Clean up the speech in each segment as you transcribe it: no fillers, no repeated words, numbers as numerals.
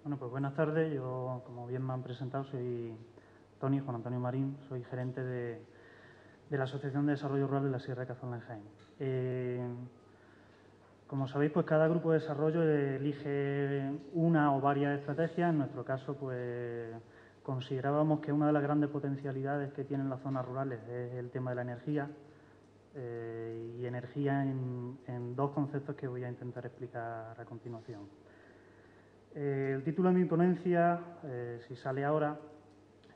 Bueno, pues buenas tardes. Yo, como bien me han presentado, soy Juan Antonio Marín, soy gerente de la Asociación de Desarrollo Rural de la Sierra de Cazorla en Jaén. Como sabéis, pues cada grupo de desarrollo elige una o varias estrategias. En nuestro caso, pues considerábamos que una de las grandes potencialidades que tienen las zonas rurales es el tema de la energía, y energía en dos conceptos que voy a intentar explicar a continuación. El título de mi ponencia, si sale ahora,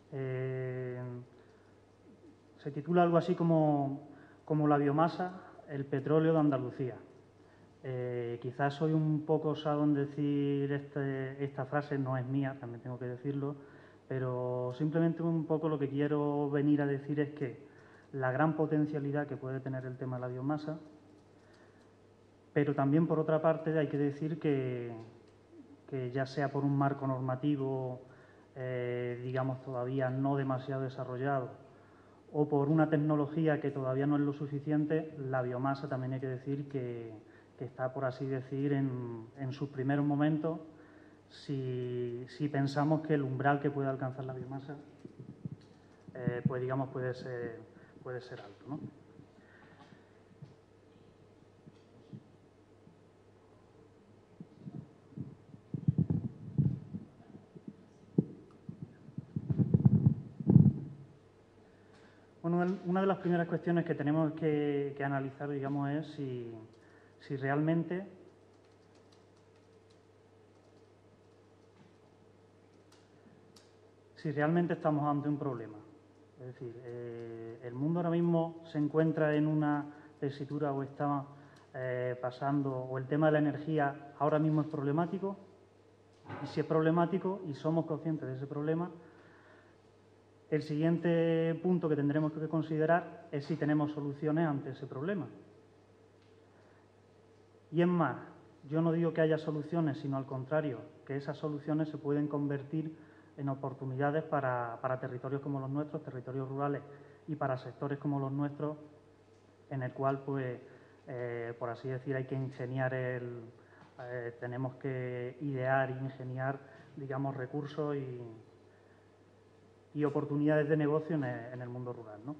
se titula algo así como la biomasa, el petróleo de Andalucía. Quizás soy un poco osado en decir esta frase, no es mía, también tengo que decirlo, pero simplemente un poco lo que quiero venir a decir es que la gran potencialidad que puede tener el tema de la biomasa, pero también por otra parte hay que decir que ya sea por un marco normativo, digamos, todavía no demasiado desarrollado, o por una tecnología que todavía no es lo suficiente, la biomasa también hay que decir que está, por así decir, en sus primeros momentos, si pensamos que el umbral que puede alcanzar la biomasa, pues digamos, puede ser alto, ¿no? Bueno, una de las primeras cuestiones que tenemos que analizar, digamos, es si realmente estamos ante un problema. Es decir, el mundo ahora mismo se encuentra en una tesitura o está pasando, o el tema de la energía ahora mismo es problemático, y si es problemático y somos conscientes de ese problema, el siguiente punto que tendremos que considerar es si tenemos soluciones ante ese problema. Y es más, yo no digo que haya soluciones, sino al contrario, que esas soluciones se pueden convertir en oportunidades para territorios como los nuestros, territorios rurales, y para sectores como los nuestros, en el cual, pues, por así decir, hay que ingeniar tenemos que idear e ingeniar, digamos, recursos y oportunidades de negocio en el mundo rural, ¿no?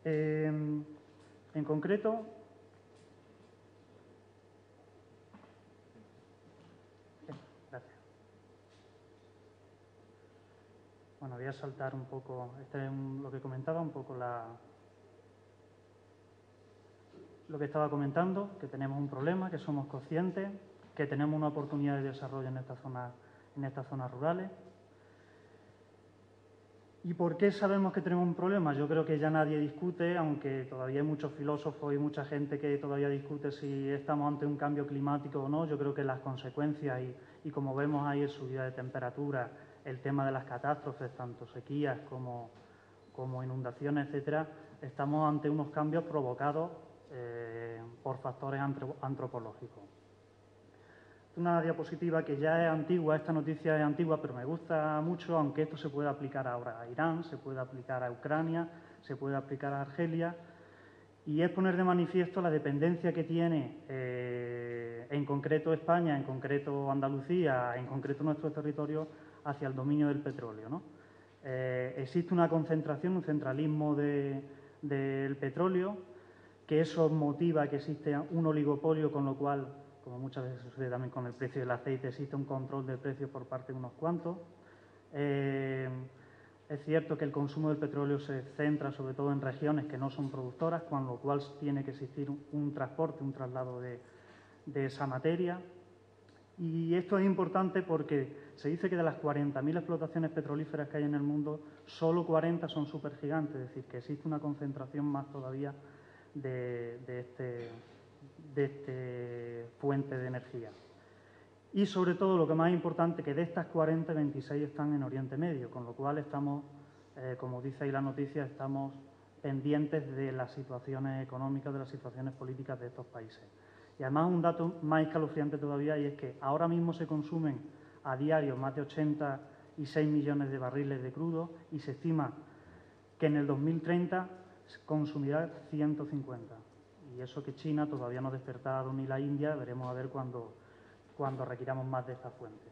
En concreto, gracias. Bueno, voy a saltar un poco, este es lo que comentaba, un poco lo que estaba comentando, que tenemos un problema, que somos conscientes, que tenemos una oportunidad de desarrollo en estas zonas rurales. ¿Y por qué sabemos que tenemos un problema? Yo creo que ya nadie discute, aunque todavía hay muchos filósofos y mucha gente que todavía discute si estamos ante un cambio climático o no. Yo creo que las consecuencias y como vemos ahí, el subida de temperatura, el tema de las catástrofes, tanto sequías como inundaciones, etcétera, estamos ante unos cambios provocados por factores antropológicos. Una diapositiva que ya es antigua, esta noticia es antigua, pero me gusta mucho, aunque esto se puede aplicar ahora a Irán, se puede aplicar a Ucrania, se puede aplicar a Argelia, y es poner de manifiesto la dependencia que tiene, en concreto España, en concreto Andalucía, en concreto nuestro territorio, hacia el dominio del petróleo, ¿no? Existe una concentración, un centralismo del petróleo, que eso motiva que existe un oligopolio, con lo cual, como muchas veces sucede también con el precio del aceite, existe un control del precio por parte de unos cuantos. Es cierto que el consumo del petróleo se centra sobre todo en regiones que no son productoras, con lo cual tiene que existir un transporte, un traslado de esa materia. Y esto es importante porque se dice que de las 40.000 explotaciones petrolíferas que hay en el mundo, solo 40 son supergigantes, es decir, que existe una concentración más todavía de este fuente de energía. Y sobre todo, lo que más importante, que de estas 40, 26 están en Oriente Medio, con lo cual estamos, como dice ahí la noticia, estamos pendientes de las situaciones económicas, de las situaciones políticas de estos países. Y además un dato más escalofriante todavía, y es que ahora mismo se consumen a diario más de 80 y 6 millones de barriles de crudo y se estima que en el 2030 consumirá 150. Y eso que China todavía no ha despertado ni la India, veremos a ver cuando requiramos más de esta fuente.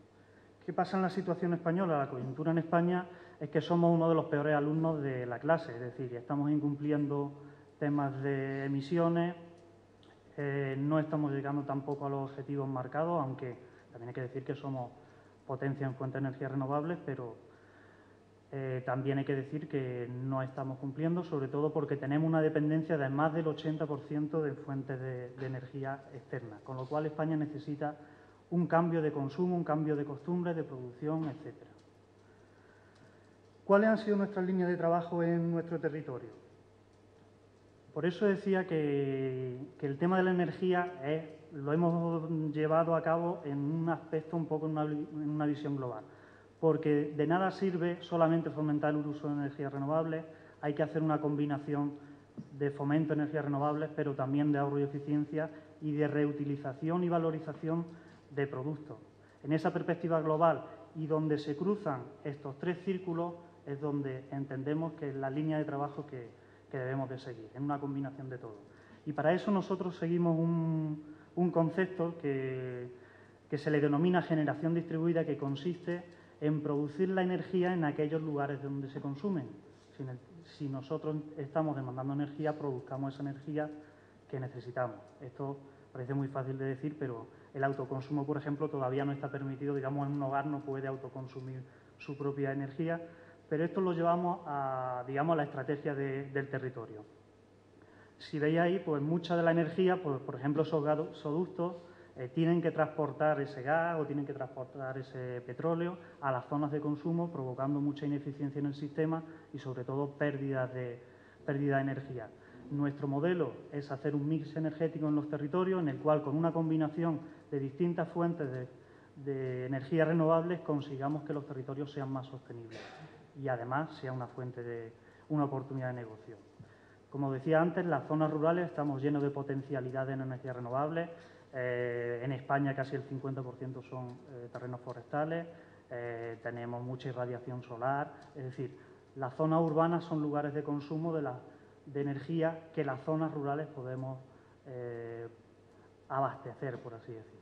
¿Qué pasa en la situación española? La coyuntura en España es que somos uno de los peores alumnos de la clase, es decir, estamos incumpliendo temas de emisiones, no estamos llegando tampoco a los objetivos marcados, aunque también hay que decir que somos potencia en fuentes de energías renovables, pero también hay que decir que no estamos cumpliendo, sobre todo porque tenemos una dependencia de más del 80% de fuentes de energía externa, con lo cual España necesita un cambio de consumo, un cambio de costumbres, de producción, etc. ¿Cuáles han sido nuestras líneas de trabajo en nuestro territorio? Por eso decía que el tema de la energía lo hemos llevado a cabo en un aspecto un poco en una visión global, porque de nada sirve solamente fomentar el uso de energías renovables, hay que hacer una combinación de fomento de energías renovables, pero también de ahorro y eficiencia y de reutilización y valorización de productos. En esa perspectiva global y donde se cruzan estos tres círculos es donde entendemos que es la línea de trabajo que debemos de seguir, en una combinación de todo. Y para eso nosotros seguimos un concepto que se le denomina generación distribuida, que consiste en producir la energía en aquellos lugares donde se consumen. Si nosotros estamos demandando energía, produzcamos esa energía que necesitamos. Esto parece muy fácil de decir, pero el autoconsumo, por ejemplo, todavía no está permitido. Digamos, en un hogar no puede autoconsumir su propia energía, pero esto lo llevamos a, digamos, a la estrategia del territorio. Si veis ahí, pues mucha de la energía, pues, por ejemplo, esos gasoductos tienen que transportar ese gas o tienen que transportar ese petróleo a las zonas de consumo, provocando mucha ineficiencia en el sistema y, sobre todo, pérdida de energía. Nuestro modelo es hacer un mix energético en los territorios en el cual, con una combinación de distintas fuentes de energías renovables, consigamos que los territorios sean más sostenibles y, además, sea una oportunidad de negocio. Como decía antes, las zonas rurales estamos llenos de potencialidad en energías renovables. En España casi el 50% son terrenos forestales, tenemos mucha irradiación solar, es decir, las zonas urbanas son lugares de consumo de energía que las zonas rurales podemos abastecer, por así decirlo.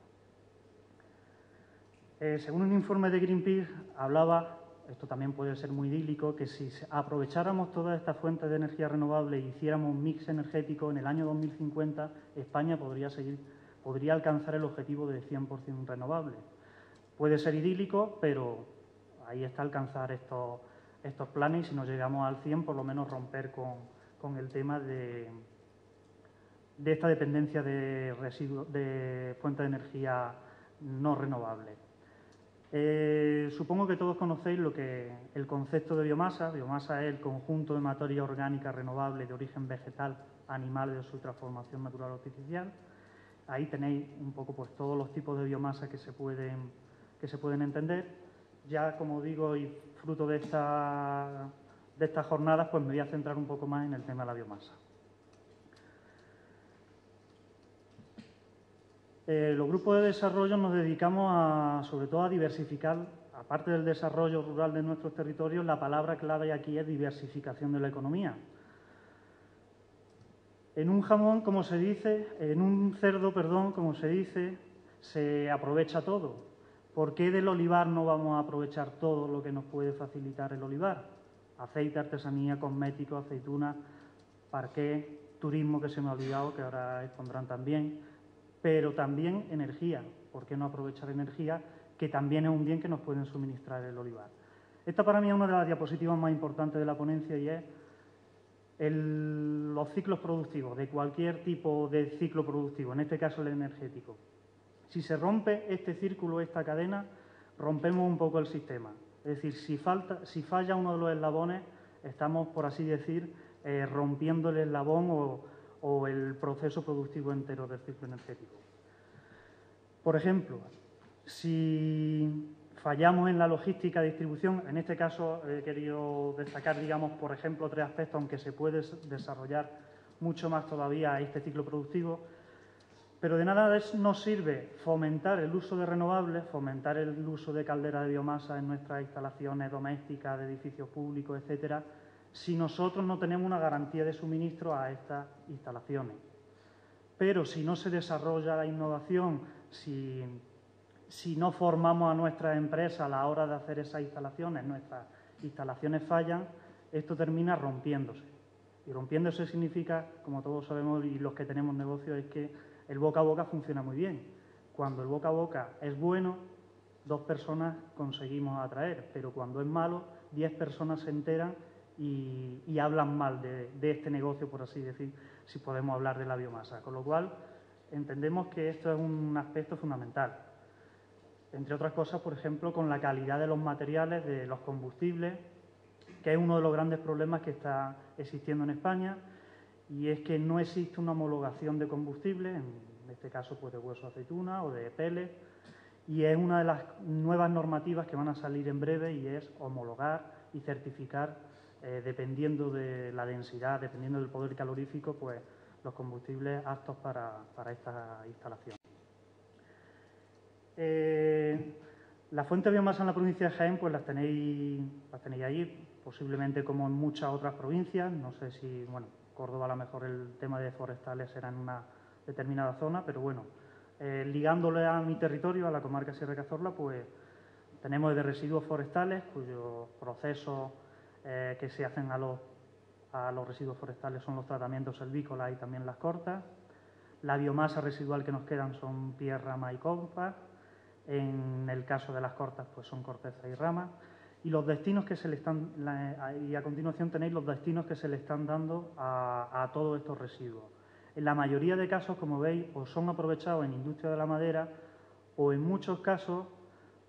Según un informe de Greenpeace, hablaba, esto también puede ser muy idílico, que si aprovecháramos todas estas fuentes de energía renovable e hiciéramos un mix energético, en el año 2050 España podría alcanzar el objetivo de 100% renovable. Puede ser idílico, pero ahí está alcanzar estos planes y si no llegamos al 100, por lo menos romper con el tema de esta dependencia de fuentes de energía no renovables. Supongo que todos conocéis el concepto de biomasa. Biomasa es el conjunto de materia orgánica renovable de origen vegetal, animal de su transformación natural o artificial. Ahí tenéis un poco pues, todos los tipos de biomasa que se pueden entender. Ya, como digo, y fruto de estas jornadas, pues me voy a centrar un poco más en el tema de la biomasa. Los grupos de desarrollo nos dedicamos sobre todo a diversificar, aparte del desarrollo rural de nuestros territorios, la palabra clave aquí es diversificación de la economía. En un jamón, como se dice, en un cerdo, perdón, como se dice, se aprovecha todo. ¿Por qué del olivar no vamos a aprovechar todo lo que nos puede facilitar el olivar? Aceite, artesanía, cosméticos, aceitunas, parqué, turismo, que se me ha olvidado, que ahora expondrán también, pero también energía. ¿Por qué no aprovechar energía, que también es un bien que nos pueden suministrar el olivar? Esta para mí es una de las diapositivas más importantes de la ponencia y es los ciclos productivos, de cualquier tipo de ciclo productivo, en este caso el energético. Si se rompe este círculo, esta cadena, rompemos un poco el sistema. Es decir, si falla uno de los eslabones, estamos, por así decir, rompiendo el eslabón o el proceso productivo entero del ciclo energético. Por ejemplo, si fallamos en la logística de distribución, en este caso he querido destacar, digamos, por ejemplo, tres aspectos, aunque se puede desarrollar mucho más todavía este ciclo productivo. Pero de nada nos sirve fomentar el uso de renovables, fomentar el uso de calderas de biomasa en nuestras instalaciones domésticas, de edificios públicos, etcétera, si nosotros no tenemos una garantía de suministro a estas instalaciones. Pero si no se desarrolla la innovación, si no formamos a nuestras empresas a la hora de hacer esas instalaciones, nuestras instalaciones fallan, esto termina rompiéndose. Y rompiéndose significa, como todos sabemos y los que tenemos negocio, es que el boca a boca funciona muy bien. Cuando el boca a boca es bueno, 2 personas conseguimos atraer, pero cuando es malo, 10 personas se enteran y hablan mal de este negocio, por así decir, si podemos hablar de la biomasa. Con lo cual, entendemos que esto es un aspecto fundamental. Entre otras cosas, por ejemplo, con la calidad de los materiales, de los combustibles, que es uno de los grandes problemas que está existiendo en España, y es que no existe una homologación de combustible, en este caso pues de hueso de aceituna o de pellets, y es una de las nuevas normativas que van a salir en breve y es homologar y certificar, dependiendo de la densidad, dependiendo del poder calorífico, pues los combustibles aptos para esta instalación. Las fuentes de biomasa en la provincia de Jaén pues las tenéis ahí, posiblemente como en muchas otras provincias. No sé si, bueno, Córdoba a lo mejor el tema de forestales será en una determinada zona, pero bueno, ligándole a mi territorio, a la comarca Sierra de Cazorla, pues tenemos de residuos forestales, cuyos procesos que se hacen a los residuos forestales son los tratamientos silvícolas y también las cortas. La biomasa residual que nos quedan son pies, ramas y copas. En el caso de las cortas, pues son corteza y ramas. Y los destinos que se le están, y a continuación tenéis los destinos que se le están dando a todos estos residuos. En la mayoría de casos, como veis, o son aprovechados en industria de la madera o en muchos casos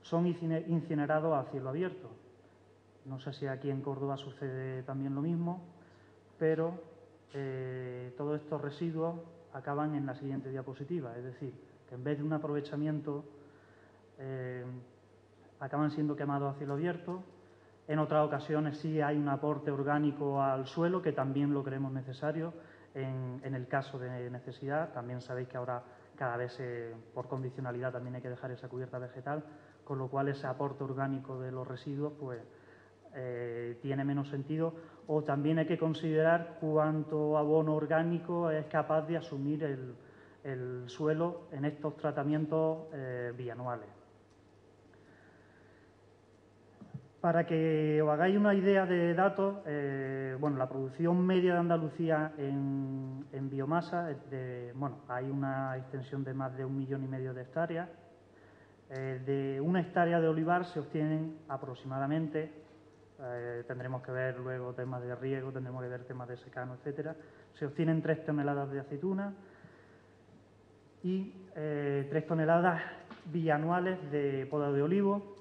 son incinerados a cielo abierto. No sé si aquí en Córdoba sucede también lo mismo, pero todos estos residuos acaban en la siguiente diapositiva, es decir, que en vez de un aprovechamiento acaban siendo quemados a cielo abierto. En otras ocasiones sí hay un aporte orgánico al suelo, que también lo creemos necesario en el caso de necesidad. También sabéis que ahora cada vez por condicionalidad también hay que dejar esa cubierta vegetal, con lo cual ese aporte orgánico de los residuos pues tiene menos sentido. O también hay que considerar cuánto abono orgánico es capaz de asumir el suelo en estos tratamientos bianuales. Para que os hagáis una idea de datos, bueno, la producción media de Andalucía en biomasa, hay una extensión de más de 1,5 millones de hectáreas. De una hectárea de olivar se obtienen aproximadamente, tendremos que ver luego temas de riego, tendremos que ver temas de secano, etcétera, se obtienen 3 toneladas de aceituna y 3 toneladas bianuales de poda de olivo.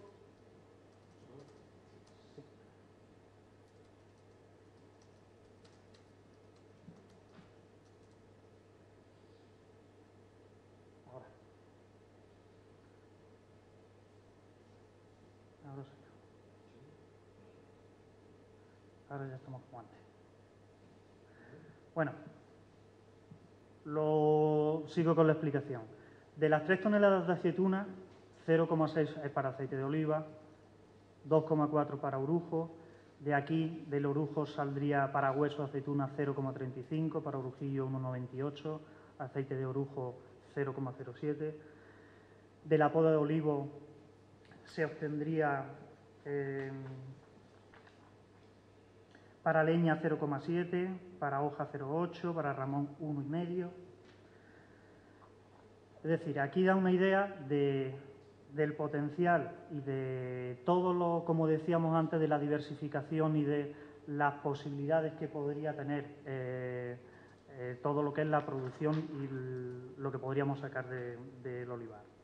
Ahora ya estamos como antes. Bueno, sigo con la explicación. De las 3 toneladas de aceituna, 0,6 es para aceite de oliva, 2,4 para orujo. De aquí, del orujo saldría para hueso de aceituna 0,35, para orujillo 1,98, aceite de orujo 0,07. De la poda de olivo se obtendría para leña 0,7, para hoja 0,8, para ramón 1,5. Es decir, aquí da una idea del potencial y de todo lo, como decíamos antes, de la diversificación y de las posibilidades que podría tener todo lo que es la producción y lo que podríamos sacar del olivar.